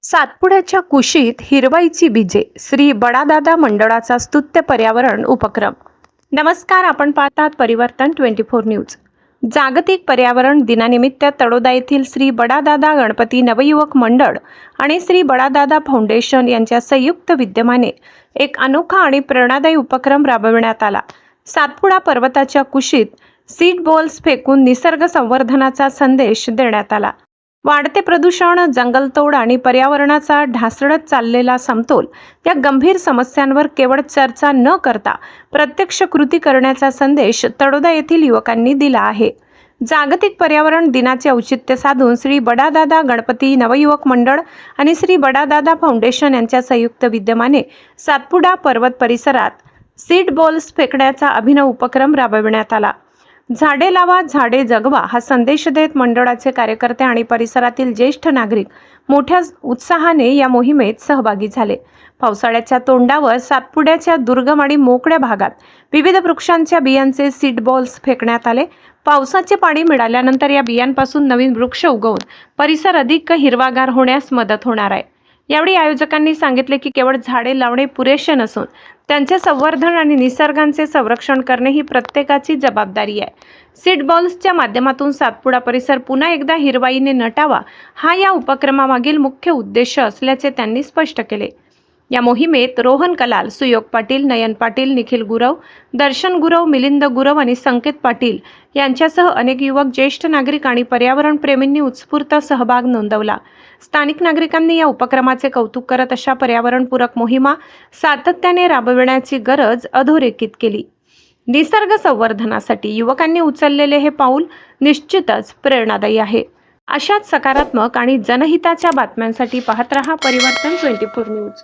सातपुड्याच्या कुशीत हिरवाईची बीजे, श्री बडादादा मंडळाचा स्तुत्य पर्यावरण उपक्रम। नमस्कार, आपण पाहतात परिवर्तन 24 न्यूज। जागतिक पर्यावरण दिनानिमित्त तळोदा येथील श्री बडादादा गणपती नवयुवक मंडळ आणि श्री बडादादा फाउंडेशन यांच्या संयुक्त विद्यमाने एक अनोखा आणि प्रेरणादायी उपक्रम राबविण्यात आला। सातपुडा पर्वताच्या कुशीत सीड बॉल्स फेकून निसर्ग संवर्धनाचा संदेश देण्यात आला। वाढते प्रदूषण, जंगलतोड आणि पर्यावरणाचा ढासळत चाललेला समतोल या गंभीर समस्यांवर केवळ चर्चा न करता प्रत्यक्ष कृती करण्याचा संदेश तळोदा येथील युवकांनी दिला आहे। जागतिक पर्यावरण दिनाचे औचित्य साधून श्री बडादादा गणपती नवयुवक मंडळ आणि श्री बडादादा फाउंडेशन यांच्या संयुक्त विद्यमाने सातपुडा पर्वत परिसरात सीड बॉल्स फेकण्याचा अभिनव उपक्रम राबविण्यात आला। झाडे लावा, झाडे जगवा हा संदेश देत मंडळाचे कार्यकर्ते आणि परिसरातील ज्येष्ठ नागरिक मोठ्या उत्साहाने या मोहिमेत सहभागी झाले। पावसाळ्याच्या तोंडावर सातपुड्याच्या दुर्गम आणि मोकळ्या भागात विविध वृक्षांच्या बियांचे सीड बॉल्स फेकण्यात आले। पावसाचे पाणी मिळाल्यानंतर या बियांपासून नवीन वृक्ष उगवून परिसर अधिक हिरवागार होण्यास मदत होणार आहे। यावेळी आयोजकांनी सांगितले की केवळ झाडे लावणे पुरेसे नसून त्यांचे संवर्धन आणि निसर्गाचे संरक्षण करणे ही प्रत्येकाची जबाबदारी आहे। सीड बॉल्सच्या माध्यमातून सातपुडा परिसर पुन्हा एकदा हिरवाईने नटावा हा या उपक्रमामागील मुख्य उद्देश असल्याचे त्यांनी स्पष्ट केले। या मोहिमेत रोहन कलाल, सुयोग पाटील, नयन पाटील, निखिल गुरव, दर्शन गुरव, मिलिंद गुरव आणि संकेत पाटील यांच्यासह अनेक युवक, ज्येष्ठ नागरिक आणि पर्यावरण प्रेमींनी उत्स्फूर्त सहभाग नोंदवला। स्थानिक नागरिकांनी या उपक्रमाचे कौतुक करत अशा पर्यावरणपूरक मोहिमा सातत्याने राबविण्याची गरज अधोरेखित केली। निसर्ग संवर्धनासाठी युवकांनी उचललेले हे पाऊल निश्चितच प्रेरणादायी आहे। अशाच सकारात्मक आणि जनहिताच्या बातम्यांसाठी पाहत रहा परिवर्तन 24 न्यूज।